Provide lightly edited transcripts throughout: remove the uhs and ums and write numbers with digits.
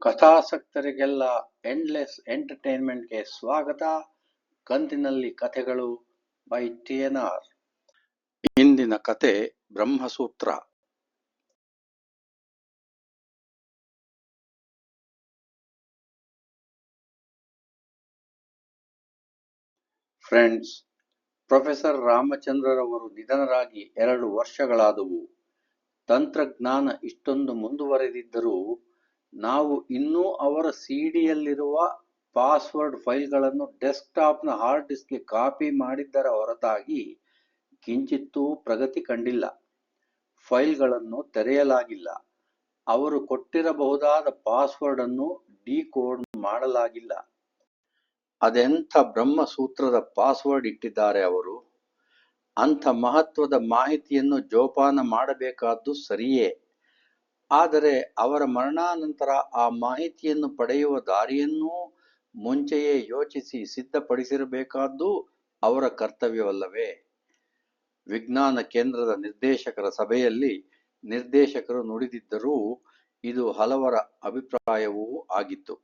ಕಥಾಸಕ್ತರಿಗೆಲ್ಲ endless ಎಂಟರ್ಟೈನ್ಮೆಂಟ್ಗೆ ಸ್ವಾಗತ. ಕಂತಿನಲ್ಲಿ ಕಥೆಗಳು ಬೈ TNR. ಇಂದಿನ ಕತೆ ಬ್ರಹ್ಮಸೂತ್ರ. Friends, professor ರಾಮಚಂದ್ರರವರು ನಿಧನರಾಗಿ 2 ವರ್ಷಗಳಾದವು. ತಂತ್ರಜ್ಞಾನ ಇಷ್ಟೊಂದು ಮುಂದುವರೆದಿದ್ದರೂ ನಾವು ಇನ್ನೂ ಅವರ ಸಿಡಿಯಲ್ಲಿರುವ ಪಾಸ್ವರ್ಡ್ ಫೈಲ್ಗಳನ್ನು ಡೆಸ್ಕ್ಟಾಪ್ನ ಹಾರ್ಡ್ ಡಿಸ್ಕ್ಗೆ ಕಾಪಿ ಮಾಡಿದ್ದರ ಹೊರತಾಗಿ ಕಿಂಚಿತ್ತೂ ಪ್ರಗತಿ ಕಂಡಿಲ್ಲ. ಫೈಲ್ಗಳನ್ನು ತೆರೆಯಲಾಗಿಲ್ಲ. ಅವರು ಕೊಟ್ಟಿರಬಹುದಾದ ಪಾಸ್ವರ್ಡ್ ಅನ್ನು ಡಿಕೋಡ್ ಮಾಡಲಾಗಿಲ್ಲ. ಅದೆಂಥ ಬ್ರಹ್ಮಸೂತ್ರದ ಪಾಸ್ವರ್ಡ್ ಇಟ್ಟಿದ್ದಾರೆ ಅವರು? ಅಂಥ ಮಹತ್ವದ ಮಾಹಿತಿಯನ್ನು ಜೋಪಾನ ಮಾಡಬೇಕಾದ್ದು ಸರಿಯೇ, ಆದರೆ ಅವರ ಮರಣಾನಂತರ ಆ ಮಾಹಿತಿಯನ್ನು ಪಡೆಯುವ ದಾರಿಯನ್ನೂ ಮುಂಚೆಯೇ ಯೋಚಿಸಿ ಸಿದ್ಧಪಡಿಸಿರಬೇಕಾದ್ದು ಅವರ ಕರ್ತವ್ಯವಲ್ಲವೇ? ವಿಜ್ಞಾನ ಕೇಂದ್ರದ ನಿರ್ದೇಶಕರ ಸಭೆಯಲ್ಲಿ ನಿರ್ದೇಶಕರು ನುಡಿದಿದ್ದರೂ ಇದು ಹಲವರ ಅಭಿಪ್ರಾಯವೂ ಆಗಿತ್ತು.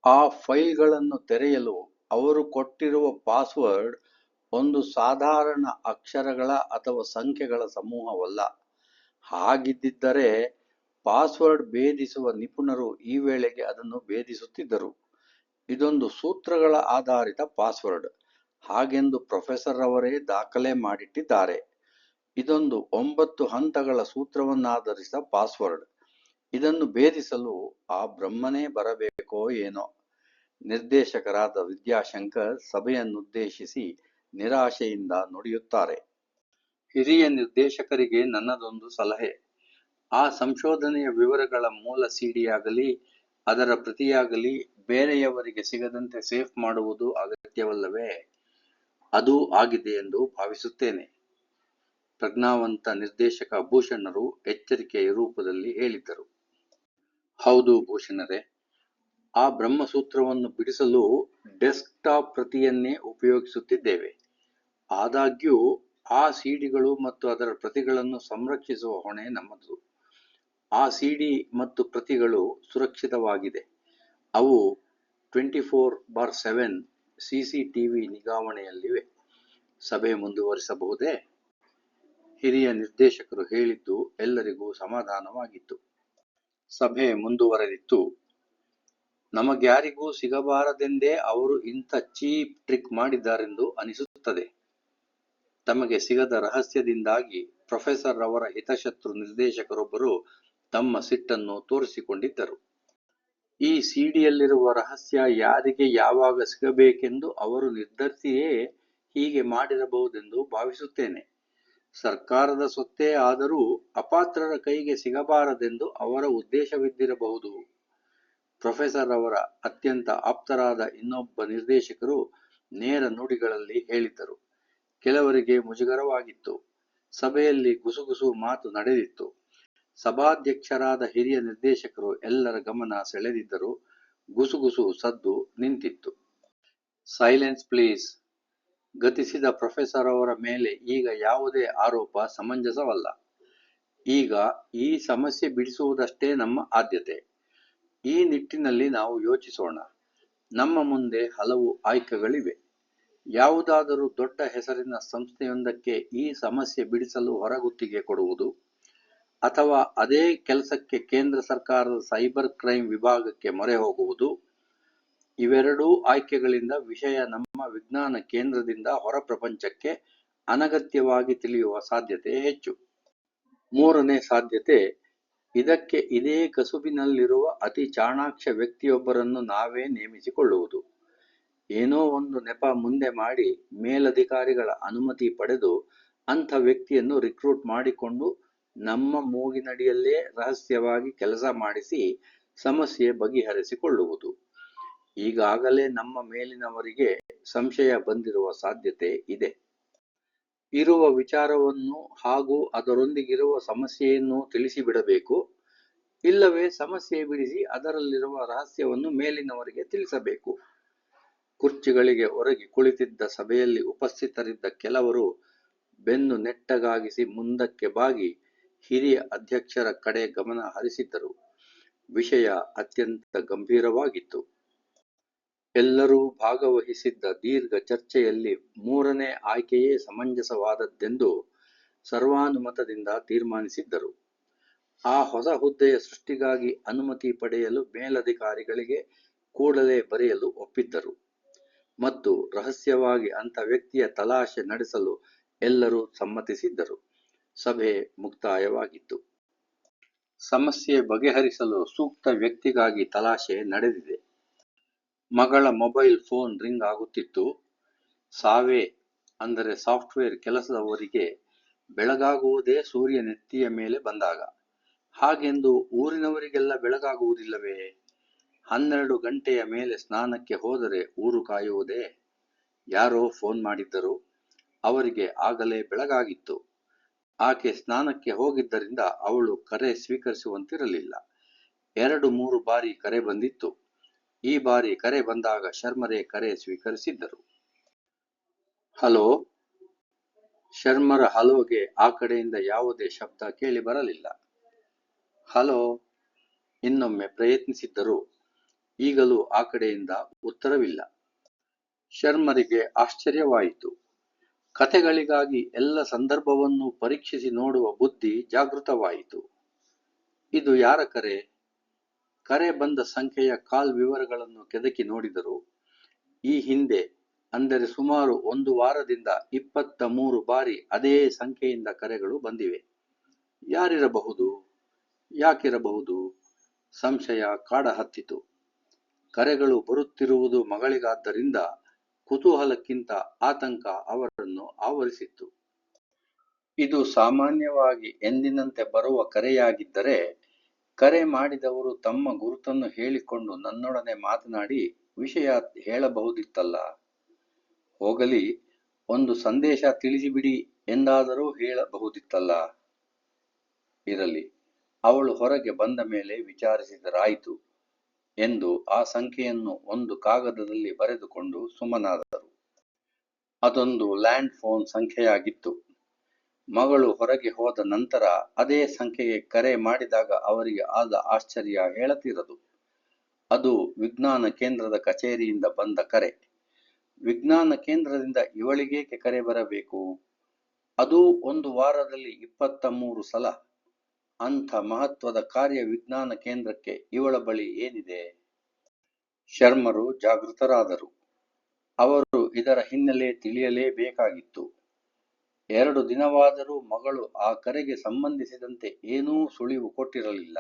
ಆ ಫೈಲ್ಗಳನ್ನು ತೆರೆಯಲು ಅವರು ಕೊಟ್ಟಿರುವ ಪಾಸ್ವರ್ಡ್ ಒಂದು ಸಾಧಾರಣ ಅಕ್ಷರಗಳ ಅಥವಾ ಸಂಖ್ಯೆಗಳ ಸಮೂಹವಲ್ಲ. ಹಾಗಿದ್ದಿದ್ದರೆ ಪಾಸ್ವರ್ಡ್ ಭೇದಿಸುವ ನಿಪುಣರು ಈ ವೇಳೆಗೆ ಅದನ್ನು ಭೇದಿಸುತ್ತಿದ್ದರು. ಇದೊಂದು ಸೂತ್ರಗಳ ಆಧಾರಿತ ಪಾಸ್ವರ್ಡ್, ಹಾಗೆಂದು ಪ್ರೊಫೆಸರ್ ಅವರೇ ದಾಖಲೆ ಮಾಡಿಟ್ಟಿದ್ದಾರೆ. ಇದೊಂದು 9 ಹಂತಗಳ ಸೂತ್ರವನ್ನಾಧರಿಸಿದ ಪಾಸ್ವರ್ಡ್. ಇದನ್ನು ಭೇದಿಸಲು ಆ ಬ್ರಹ್ಮನೇ ಬರಬೇಕೋ ಏನೋ. ನಿರ್ದೇಶಕರಾದ ವಿದ್ಯಾಶಂಕರ್ ಸಭೆಯನ್ನುದ್ದೇಶಿಸಿ ನಿರಾಶೆಯಿಂದ ನುಡಿಯುತ್ತಾರೆ. ಹಿರಿಯ ನಿರ್ದೇಶಕರಿಗೆ ನನ್ನದೊಂದು ಸಲಹೆ. ಆ ಸಂಶೋಧನೆಯ ವಿವರಗಳ ಮೂಲ ಸಿಡಿಯಾಗಲಿ ಅದರ ಪ್ರತಿಯಾಗಲಿ ಬೇರೆಯವರಿಗೆ ಸಿಗದಂತೆ ಸೇಫ್ ಮಾಡುವುದು ಅಗತ್ಯವಲ್ಲವೇ? ಅದೂ ಆಗಿದೆ ಎಂದು ಭಾವಿಸುತ್ತೇನೆ. ಪ್ರಜ್ಞಾವಂತ ನಿರ್ದೇಶಕ ಭೂಷಣರು ಎಚ್ಚರಿಕೆಯ ರೂಪದಲ್ಲಿ ಹೇಳಿದ್ದರು. ಹೌದು ಭೂಷಣರೇ, ಆ ಬ್ರಹ್ಮಸೂತ್ರವನ್ನು ಬಿಡಿಸಲು ಡೆಸ್ಕ್ಟಾಪ್ ಪ್ರತಿಯನ್ನೇ ಉಪಯೋಗಿಸುತ್ತಿದ್ದೇವೆ. ಆದಾಗ್ಯೂ ಆ ಸಿಡಿಗಳು ಮತ್ತು ಅದರ ಪ್ರತಿಗಳನ್ನು ಸಂರಕ್ಷಿಸುವ ಹೊಣೆ ನಮ್ಮದು. ಆ ಸಿಡಿ ಮತ್ತು ಪ್ರತಿಗಳು ಸುರಕ್ಷಿತವಾಗಿದೆ. ಅವು 24/7 CCTV ನಿಗಾವಣೆಯಲ್ಲಿವೆ. ಸಭೆ ಮುಂದುವರಿಸಬಹುದೇ? ಹಿರಿಯ ನಿರ್ದೇಶಕರು ಹೇಳಿದ್ದು ಎಲ್ಲರಿಗೂ ಸಮಾಧಾನವಾಗಿತ್ತು. ಸಭೆ ಮುಂದುವರೆದಿತ್ತು. ನಮಗ್ಯಾರಿಗೂ ಸಿಗಬಾರದೆಂದೇ ಅವರು ಇಂಥ ಚೀಪ್ ಟ್ರಿಕ್ ಮಾಡಿದ್ದಾರೆಂದು ಅನಿಸುತ್ತದೆ. ತಮಗೆ ಸಿಗದ ರಹಸ್ಯದಿಂದಾಗಿ ಪ್ರೊಫೆಸರ್ ಅವರ ಹಿತಶತ್ರು ನಿರ್ದೇಶಕರೊಬ್ಬರು ತಮ್ಮ ಸಿಟ್ಟನ್ನು ತೋರಿಸಿಕೊಂಡಿದ್ದರು. ಈ ಸಿಡಿಯಲ್ಲಿರುವ ರಹಸ್ಯ ಯಾರಿಗೆ ಯಾವಾಗ ಸಿಗಬೇಕೆಂದು ಅವರು ನಿರ್ಧರಿಸಿಯೇ ಹೀಗೆ ಮಾಡಿರಬಹುದೆಂದು ಭಾವಿಸುತ್ತೇನೆ. ಸರ್ಕಾರದ ಸೊತ್ತೇ ಆದರೂ ಅಪಾತ್ರರ ಕೈಗೆ ಸಿಗಬಾರದೆಂದು ಅವರ ಉದ್ದೇಶವಿದ್ದಿರಬಹುದು. ಪ್ರೊಫೆಸರ್ ಅವರ ಅತ್ಯಂತ ಆಪ್ತರಾದ ಇನ್ನೊಬ್ಬ ನಿರ್ದೇಶಕರು ನೇರ ನುಡಿಗಳಲ್ಲಿ ಹೇಳಿದ್ದರು. ಕೆಲವರಿಗೆ ಮುಜುಗರವಾಗಿತ್ತು. ಸಭೆಯಲ್ಲಿ ಗುಸುಗುಸು ಮಾತು ನಡೆದಿತ್ತು. ಸಭಾಧ್ಯಕ್ಷರಾದ ಹಿರಿಯ ನಿರ್ದೇಶಕರು ಎಲ್ಲರ ಗಮನ ಸೆಳೆದಿದ್ದರು. ಗುಸುಗುಸು ಸದ್ದು ನಿಂತಿತ್ತು. Silence please. ಗತಿಸಿದ ಪ್ರೊಫೆಸರ್ ಅವರ ಮೇಲೆ ಈಗ ಯಾವುದೇ ಆರೋಪ ಸಮಂಜಸವಲ್ಲ. ಈಗ ಈ ಸಮಸ್ಯೆ ಬಿಡಿಸುವುದಷ್ಟೇ ನಮ್ಮ ಆದ್ಯತೆ. ಈ ನಿಟ್ಟಿನಲ್ಲಿ ನಾವು ಯೋಚಿಸೋಣ. ನಮ್ಮ ಮುಂದೆ ಹಲವು ಆಯ್ಕೆಗಳಿವೆ. ಯಾವುದಾದರೂ ದೊಡ್ಡ ಹೆಸರಿನ ಸಂಸ್ಥೆಯೊಂದಕ್ಕೆ ಈ ಸಮಸ್ಯೆ ಬಿಡಿಸಲು ಹೊರಗುತ್ತಿಗೆ ಕೊಡುವುದು, ಅಥವಾ ಅದೇ ಕೆಲಸಕ್ಕೆ ಕೇಂದ್ರ ಸರ್ಕಾರದ ಸೈಬರ್ ಕ್ರೈಮ್ ವಿಭಾಗಕ್ಕೆ ಮೊರೆ ಹೋಗುವುದು. ಇವೆರಡೂ ಆಯ್ಕೆಗಳಿಂದ ವಿಷಯ ನಮ್ಮ ವಿಜ್ಞಾನ ಕೇಂದ್ರದಿಂದ ಹೊರ ಪ್ರಪಂಚಕ್ಕೆ ಅನಗತ್ಯವಾಗಿ ತಿಳಿಯುವ ಸಾಧ್ಯತೆ ಹೆಚ್ಚು. ಮೂರನೇ ಸಾಧ್ಯತೆ, ಇದಕ್ಕೆ ಇದೇ ಕಸುಬಿನಲ್ಲಿರುವ ಅತಿ ಚಾಣಾಕ್ಷ ವ್ಯಕ್ತಿಯೊಬ್ಬರನ್ನು ನಾವೇ ನೇಮಿಸಿಕೊಳ್ಳುವುದು. ಏನೋ ಒಂದು ನೆಪ ಮುಂದೆ ಮಾಡಿ ಮೇಲಧಿಕಾರಿಗಳ ಅನುಮತಿ ಪಡೆದು ಅಂಥ ವ್ಯಕ್ತಿಯನ್ನು ರಿಕ್ರೂಟ್ ಮಾಡಿಕೊಂಡು ನಮ್ಮ ಮೂಗಿನಡಿಯಲ್ಲೇ ರಹಸ್ಯವಾಗಿ ಕೆಲಸ ಮಾಡಿಸಿ ಸಮಸ್ಯೆ ಬಗೆಹರಿಸಿಕೊಳ್ಳುವುದು. ಈಗಾಗಲೇ ನಮ್ಮ ಮೇಲಿನವರಿಗೆ ಸಂಶಯ ಬಂದಿರುವ ಸಾಧ್ಯತೆ ಇದೆ. ಇರುವ ವಿಚಾರವನ್ನು ಹಾಗೂ ಅದರೊಂದಿಗಿರುವ ಸಮಸ್ಯೆಯನ್ನು ತಿಳಿಸಿಬಿಡಬೇಕು, ಇಲ್ಲವೇ ಸಮಸ್ಯೆ ಬಿಡಿಸಿ ಅದರಲ್ಲಿರುವ ರಹಸ್ಯವನ್ನು ಮೇಲಿನವರಿಗೆ ತಿಳಿಸಬೇಕು. ಕುರ್ಚಿಗಳಿಗೆ ಒರಗಿ ಕುಳಿತಿದ್ದ ಸಭೆಯಲ್ಲಿ ಉಪಸ್ಥಿತರಿದ್ದ ಕೆಲವರು ಬೆನ್ನು ನೆಟ್ಟಗಾಗಿಸಿ ಮುಂದಕ್ಕೆ ಬಾಗಿ ಹಿರಿಯ ಅಧ್ಯಕ್ಷರ ಕಡೆ ಗಮನ ಹರಿಸಿದ್ದರು. ವಿಷಯ ಅತ್ಯಂತ ಗಂಭೀರವಾಗಿತ್ತು. ಎಲ್ಲರೂ ಭಾಗವಹಿಸಿದ್ದ ದೀರ್ಘ ಚರ್ಚೆಯಲ್ಲಿ ಮೂರನೇ ಆಯ್ಕೆಯೇ ಸಮಂಜಸವಾದದ್ದೆಂದು ಸರ್ವಾನುಮತದಿಂದ ತೀರ್ಮಾನಿಸಿದ್ದರು. ಆ ಹೊಸ ಹುದ್ದೆಯ ಸೃಷ್ಟಿಗಾಗಿ ಅನುಮತಿ ಪಡೆಯಲು ಮೇಲಧಿಕಾರಿಗಳಿಗೆ ಕೂಡಲೇ ಬರೆಯಲು ಒಪ್ಪಿದ್ದರು ಮತ್ತು ರಹಸ್ಯವಾಗಿ ಅಂಥ ವ್ಯಕ್ತಿಯ ತಲಾಶೆ ನಡೆಸಲು ಎಲ್ಲರೂ ಸಮ್ಮತಿಸಿದ್ದರು. ಸಭೆ ಮುಕ್ತಾಯವಾಗಿತ್ತು. ಸಮಸ್ಯೆ ಬಗೆಹರಿಸಲು ಸೂಕ್ತ ವ್ಯಕ್ತಿಗಾಗಿ ತಲಾಶೆ ನಡೆದಿದೆ. ಮಗಳ ಮೊಬೈಲ್ ಫೋನ್ ರಿಂಗ್ ಆಗುತ್ತಿತ್ತು. ಸಾವೇ ಅಂದರೆ ಸಾಫ್ಟ್ವೇರ್ ಕೆಲಸದವರಿಗೆ ಬೆಳಗಾಗುವುದೇ ಸೂರ್ಯ ನೆತ್ತಿಯ ಮೇಲೆ ಬಂದಾಗ. ಹಾಗೆಂದು ಊರಿನವರಿಗೆಲ್ಲ ಬೆಳಗಾಗುವುದಿಲ್ಲವೇ? 12 ಗಂಟೆಯ ಮೇಲೆ ಸ್ನಾನಕ್ಕೆ ಹೋದರೆ ಊರು ಕಾಯುವುದೇ? ಯಾರೋ ಫೋನ್ ಮಾಡಿದ್ದರು. ಅವರಿಗೆ ಆಗಲೇ ಬೆಳಗಾಗಿತ್ತು. ಆಕೆ ಸ್ನಾನಕ್ಕೆ ಹೋಗಿದ್ದರಿಂದ ಅವಳು ಕರೆ ಸ್ವೀಕರಿಸುವಂತಿರಲಿಲ್ಲ. 2-3 ಬಾರಿ ಕರೆ ಬಂದಿತ್ತು. ಈ ಬಾರಿ ಕರೆ ಬಂದಾಗ ಶರ್ಮರೇ ಕರೆ ಸ್ವೀಕರಿಸಿದ್ದರು. ಹಲೋ. ಶರ್ಮರ ಹಲೋಗೆ ಆ ಕಡೆಯಿಂದ ಯಾವುದೇ ಶಬ್ದ ಕೇಳಿ ಬರಲಿಲ್ಲ. ಹಲೋ ಇನ್ನೊಮ್ಮೆ ಪ್ರಯತ್ನಿಸಿದ್ದರು. ಈಗಲೂ ಆ ಕಡೆಯಿಂದ ಉತ್ತರವಿಲ್ಲ. ಶರ್ಮರಿಗೆ ಆಶ್ಚರ್ಯವಾಯಿತು. ಕಥೆಗಳಿಗಾಗಿ ಎಲ್ಲ ಸಂದರ್ಭವನ್ನು ಪರೀಕ್ಷಿಸಿ ನೋಡುವ ಬುದ್ಧಿ ಜಾಗೃತವಾಯಿತು. ಇದು ಯಾರ ಕರೆ? ಕರೆ ಬಂದ ಸಂಖ್ಯೆಯ ಕಾಲ್ ವಿವರಗಳನ್ನು ಕೆದಕಿ ನೋಡಿದರು. ಈ ಹಿಂದೆ ಅಂದರೆ ಸುಮಾರು 1 ವಾರದಿಂದ 23 ಬಾರಿ ಅದೇ ಸಂಖ್ಯೆಯಿಂದ ಕರೆಗಳು ಬಂದಿವೆ. ಯಾರಿರಬಹುದು? ಯಾಕಿರಬಹುದು? ಸಂಶಯ ಕಾಡ ಹತ್ತಿತು. ಕರೆಗಳು ಬರುತ್ತಿರುವುದು ಮಗಳಿಗಾದ್ದರಿಂದ ಕುತೂಹಲಕ್ಕಿಂತ ಆತಂಕ ಅವರನ್ನು ಆವರಿಸಿತ್ತು. ಇದು ಸಾಮಾನ್ಯವಾಗಿ ಎಂದಿನಂತೆ ಬರುವ ಕರೆಯಾಗಿದ್ದರೆ ಕರೆ ಮಾಡಿದವರು ತಮ್ಮ ಗುರುತನ್ನು ಹೇಳಿಕೊಂಡು ನನ್ನೊಡನೆ ಮಾತನಾಡಿ ವಿಷಯ ಹೇಳಬಹುದಿತ್ತಲ್ಲ. ಹೋಗಲಿ, ಒಂದು ಸಂದೇಶ ತಿಳಿಸಿಬಿಡಿ ಎಂದಾದರೂ ಹೇಳಬಹುದಿತ್ತಲ್ಲ. ಇರಲಿ, ಅವಳು ಹೊರಗೆ ಬಂದ ಮೇಲೆ ವಿಚಾರಿಸಿದರಾಯಿತು ಎಂದು ಆ ಸಂಖ್ಯೆಯನ್ನು ಒಂದು ಕಾಗದದಲ್ಲಿ ಬರೆದುಕೊಂಡು ಸುಮ್ಮನಾದರು. ಅದೊಂದು ಲ್ಯಾಂಡ್ ಫೋನ್ ಸಂಖ್ಯೆಯಾಗಿತ್ತು. ಮಗಳು ಹೊರಗೆ ಹೋದ ನಂತರ ಅದೇ ಸಂಖ್ಯೆಗೆ ಕರೆ ಮಾಡಿದಾಗ ಅವರಿಗೆ ಆದ ಆಶ್ಚರ್ಯ ಹೇಳತೀರದು. ಅದು ವಿಜ್ಞಾನ ಕೇಂದ್ರದ ಕಚೇರಿಯಿಂದ ಬಂದ ಕರೆ. ವಿಜ್ಞಾನ ಕೇಂದ್ರದಿಂದ ಇವಳಿಗೇಕೆ ಕರೆ ಬರಬೇಕು? ಅದೂ 1 ವಾರದಲ್ಲಿ 23 ಸಲ. ಅಂಥ ಮಹತ್ವದ ಕಾರ್ಯ ವಿಜ್ಞಾನ ಕೇಂದ್ರಕ್ಕೆ ಇವಳ ಬಳಿ ಏನಿದೆ? ಶರ್ಮರು ಜಾಗೃತರಾದರು. ಅವರು ಇದರ ಹಿನ್ನೆಲೆ ತಿಳಿಯಲೇಬೇಕಾಗಿತ್ತು. 2 ದಿನವಾದರೂ ಮಗಳು ಆ ಕರೆಗೆ ಸಂಬಂಧಿಸಿದಂತೆ ಏನೂ ಸುಳಿವು ಕೊಟ್ಟಿರಲಿಲ್ಲ.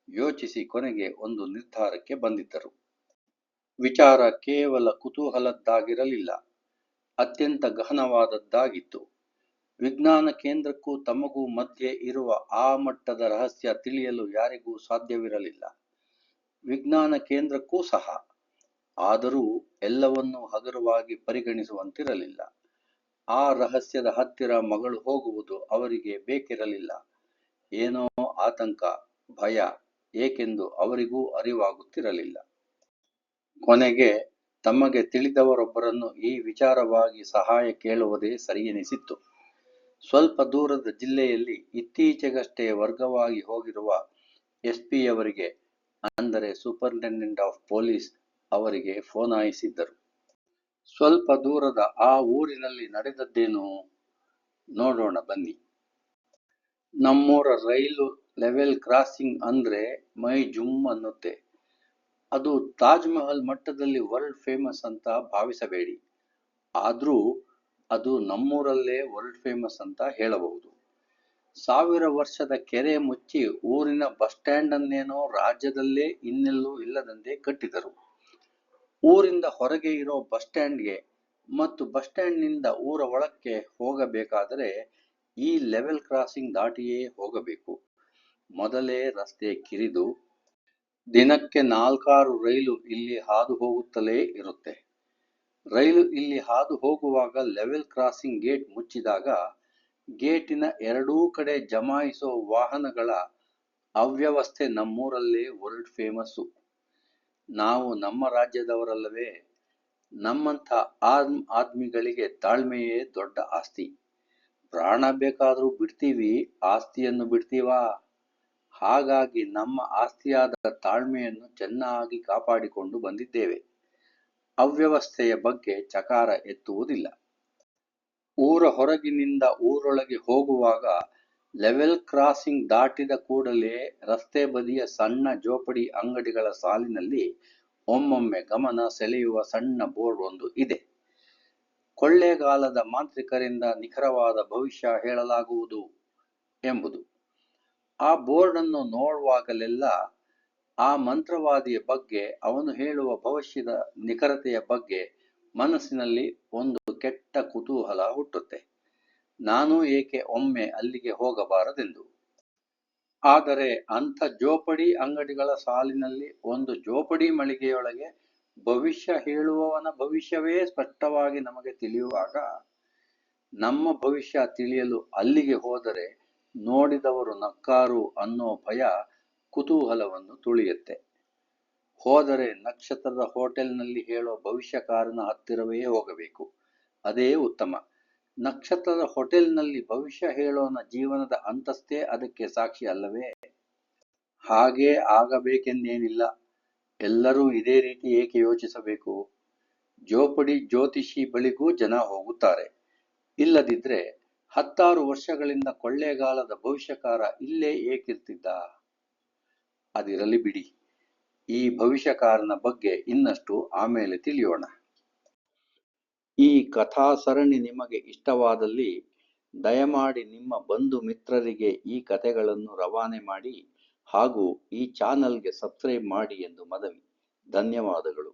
ಯೋಚಿಸಿ ಕೊನೆಗೆ ಒಂದು ನಿರ್ಧಾರಕ್ಕೆ ಬಂದಿದ್ದರು. ವಿಚಾರ ಕೇವಲ ಕುತೂಹಲದ್ದಾಗಿರಲಿಲ್ಲ, ಅತ್ಯಂತ ಗಹನವಾದದ್ದಾಗಿತ್ತು. ವಿಜ್ಞಾನ ಕೇಂದ್ರಕ್ಕೂ ತಮಗೂ ಮಧ್ಯೆ ಇರುವ ಆ ಮಟ್ಟದ ರಹಸ್ಯ ತಿಳಿಯಲು ಯಾರಿಗೂ ಸಾಧ್ಯವಿರಲಿಲ್ಲ. ವಿಜ್ಞಾನ ಕೇಂದ್ರಕ್ಕೂ ಸಹ. ಆದರೂ ಎಲ್ಲವನ್ನೂ ಹಗುರವಾಗಿ ಪರಿಗಣಿಸುವಂತಿರಲಿಲ್ಲ. ಆ ರಹಸ್ಯದ ಹತ್ತಿರ ಮಗಳು ಹೋಗುವುದು ಅವರಿಗೆ ಬೇಕಿರಲಿಲ್ಲ. ಏನೋ ಆತಂಕ, ಭಯ, ಏಕೆಂದು ಅವರಿಗೂ ಅರಿವಾಗುತ್ತಿರಲಿಲ್ಲ. ಕೊನೆಗೆ ತಮಗೆ ತಿಳಿದವರೊಬ್ಬರನ್ನು ಈ ವಿಚಾರವಾಗಿ ಸಹಾಯ ಕೇಳುವುದೇ ಸರಿಯೆನಿಸಿತ್ತು. ಸ್ವಲ್ಪ ದೂರದ ಜಿಲ್ಲೆಯಲ್ಲಿ ಇತ್ತೀಚೆಗಷ್ಟೇ ವರ್ಗವಾಗಿ ಹೋಗಿರುವ SP ಯವರಿಗೆ, ಅಂದರೆ ಸೂಪರಿಂಟೆಂಡೆಂಟ್ ಆಫ್ ಪೊಲೀಸ್ ಅವರಿಗೆ ಫೋನಾಯಿಸಿದ್ದರು. ಸ್ವಲ್ಪ ದೂರದ ಆ ಊರಿನಲ್ಲಿ ನಡೆದದ್ದೇನು ನೋಡೋಣ ಬನ್ನಿ. ನಮ್ಮೂರ ರೈಲು ಲೆವೆಲ್ ಕ್ರಾಸಿಂಗ್ ಅಂದ್ರೆ ಮೈ ಜುಮ್ ಅನ್ನುತ್ತೆ. ಅದು ತಾಜ್ ಮಹಲ್ ಮಟ್ಟದಲ್ಲಿ ವರ್ಲ್ಡ್ ಫೇಮಸ್ ಅಂತ ಭಾವಿಸಬೇಡಿ. ಆದ್ರೂ ಅದು ನಮ್ಮೂರಲ್ಲೇ ವರ್ಲ್ಡ್ ಫೇಮಸ್ ಅಂತ ಹೇಳಬಹುದು. 1000 ವರ್ಷದ ಕೆರೆ ಮುಚ್ಚಿ ಊರಿನ ಬಸ್ ಸ್ಟ್ಯಾಂಡ್ ಅನ್ನೇನೋ ರಾಜ್ಯದಲ್ಲೇ ಇನ್ನೆಲ್ಲೂ ಇಲ್ಲದಂತೆ ಕಟ್ಟಿದರು. ಊರಿಂದ ಹೊರಗೆ ಇರೋ ಬಸ್ ಸ್ಟ್ಯಾಂಡ್ಗೆ ಮತ್ತು ಬಸ್ ಸ್ಟ್ಯಾಂಡ್ನಿಂದ ಊರ ಒಳಕ್ಕೆ ಹೋಗಬೇಕಾದರೆ ಈ ಲೆವೆಲ್ ಕ್ರಾಸಿಂಗ್ ದಾಟಿಯೇ ಹೋಗಬೇಕು. ಮೊದಲೇ ರಸ್ತೆ ಕಿರಿದು, ದಿನಕ್ಕೆ 4-6 ರೈಲು ಇಲ್ಲಿ ಹಾದು ಹೋಗುತ್ತಲೇ ಇರುತ್ತೆ. ರೈಲು ಇಲ್ಲಿ ಹಾದು ಹೋಗುವಾಗ ಲೆವೆಲ್ ಕ್ರಾಸಿಂಗ್ ಗೇಟ್ ಮುಚ್ಚಿದಾಗ ಗೇಟಿನ ಎರಡೂ ಕಡೆ ಜಮಾಯಿಸೋ ವಾಹನಗಳ ಅವ್ಯವಸ್ಥೆ ನಮ್ಮೂರಲ್ಲೇ ವರ್ಲ್ಡ್ ಫೇಮಸ್ಸು. ನಾವು ನಮ್ಮ ರಾಜ್ಯದವರಲ್ಲವೇ? ನಮ್ಮಂಥ ಆದ್ಮಿಗಳಿಗೆ ತಾಳ್ಮೆಯೇ ದೊಡ್ಡ ಆಸ್ತಿ. ಪ್ರಾಣ ಬೇಕಾದ್ರೂ ಬಿಡ್ತೀವಿ, ಆಸ್ತಿಯನ್ನು ಬಿಡ್ತೀವಾ? ಹಾಗಾಗಿ ನಮ್ಮ ಆಸ್ತಿಯಾದ ತಾಳ್ಮೆಯನ್ನು ಚೆನ್ನಾಗಿ ಕಾಪಾಡಿಕೊಂಡು ಬಂದಿದ್ದೇವೆ. ಅವ್ಯವಸ್ಥೆಯ ಬಗ್ಗೆ ಚಕಾರ ಎತ್ತುವುದಿಲ್ಲ. ಊರ ಹೊರಗಿನಿಂದ ಊರೊಳಗೆ ಹೋಗುವಾಗ ಲೆವೆಲ್ ಕ್ರಾಸಿಂಗ್ ದಾಟಿದ ಕೂಡಲೇ ರಸ್ತೆ ಬದಿಯ ಸಣ್ಣ ಜೋಪಡಿ ಅಂಗಡಿಗಳ ಸಾಲಿನಲ್ಲಿ ಒಮ್ಮೊಮ್ಮೆ ಗಮನ ಸೆಳೆಯುವ ಸಣ್ಣ ಬೋರ್ಡ್ ಒಂದು ಇದೆ. ಕೊಳ್ಳೇಗಾಲದ ಮಾಂತ್ರಿಕರಿಂದ ನಿಖರವಾದ ಭವಿಷ್ಯ ಹೇಳಲಾಗುವುದು ಎಂಬುದು. ಆ ಬೋರ್ಡನ್ನು ನೋಡುವಾಗಲೆಲ್ಲ ಆ ಮಂತ್ರವಾದಿಯ ಬಗ್ಗೆ, ಅವನು ಹೇಳುವ ಭವಿಷ್ಯದ ನಿಖರತೆಯ ಬಗ್ಗೆ ಮನಸ್ಸಿನಲ್ಲಿ ಒಂದು ಕೆಟ್ಟ ಕುತೂಹಲ ಹುಟ್ಟುತ್ತೆ. ನಾನೂ ಏಕೆ ಒಮ್ಮೆ ಅಲ್ಲಿಗೆ ಹೋಗಬಾರದೆಂದು. ಆದರೆ ಅಂಥ ಜೋಪಡಿ ಅಂಗಡಿಗಳ ಸಾಲಿನಲ್ಲಿ ಒಂದು ಜೋಪಡಿ ಮಳಿಗೆಯೊಳಗೆ ಭವಿಷ್ಯ ಹೇಳುವವನ ಭವಿಷ್ಯವೇ ಸ್ಪಷ್ಟವಾಗಿ ನಮಗೆ ತಿಳಿಯುವಾಗ, ನಮ್ಮ ಭವಿಷ್ಯ ತಿಳಿಯಲು ಅಲ್ಲಿಗೆ ಹೋದರೆ ನೋಡಿದವರು ನಕ್ಕಾರು ಅನ್ನೋ ಭಯ ಕುತೂಹಲವನ್ನು ತುಳಿಯುತ್ತೆ. ಹೋದರೆ ನಕ್ಷತ್ರದ ಹೋಟೆಲ್ನಲ್ಲಿ ಹೇಳೋ ಭವಿಷ್ಯಕಾರನ ಹತ್ತಿರವೇ ಹೋಗಬೇಕು. ಅದೇ ಉತ್ತಮ. ನಕ್ಷತ್ರದ ಹೋಟೆಲ್ನಲ್ಲಿ ಭವಿಷ್ಯ ಹೇಳೋನ ಜೀವನದ ಅಂತಸ್ತೇ ಅದಕ್ಕೆ ಸಾಕ್ಷಿ ಅಲ್ಲವೇ? ಹಾಗೇ ಆಗಬೇಕೆಂದೇನಿಲ್ಲ. ಎಲ್ಲರೂ ಇದೇ ರೀತಿ ಏಕೆ ಯೋಚಿಸಬೇಕು? ಜೋಪಡಿ ಜ್ಯೋತಿಷಿ ಬಳಿಗೂ ಜನ ಹೋಗುತ್ತಾರೆ. ಇಲ್ಲದಿದ್ರೆ 10 ವರ್ಷಗಳಿಂದ ಕೊಳ್ಳೇಗಾಲದ ಭವಿಷ್ಯಕಾರ ಇಲ್ಲೇ ಏಕಿರ್ತಿದ್ದ? ಅದಿರಲಿ ಬಿಡಿ. ಈ ಭವಿಷ್ಯಕಾರನ ಬಗ್ಗೆ ಇನ್ನಷ್ಟು ಆಮೇಲೆ ತಿಳಿಯೋಣ. ಈ ಕಥಾ ಸರಣಿ ನಿಮಗೆ ಇಷ್ಟವಾದಲ್ಲಿ ದಯಮಾಡಿ ನಿಮ್ಮ ಬಂಧು ಮಿತ್ರರಿಗೆ ಈ ಕಥೆಗಳನ್ನು ರವಾನೆ ಮಾಡಿ ಹಾಗೂ ಈ ಚಾನಲ್ಗೆ ಸಬ್ಸ್ಕ್ರೈಬ್ ಮಾಡಿ ಎಂದು ಮನವಿ. ಧನ್ಯವಾದಗಳು.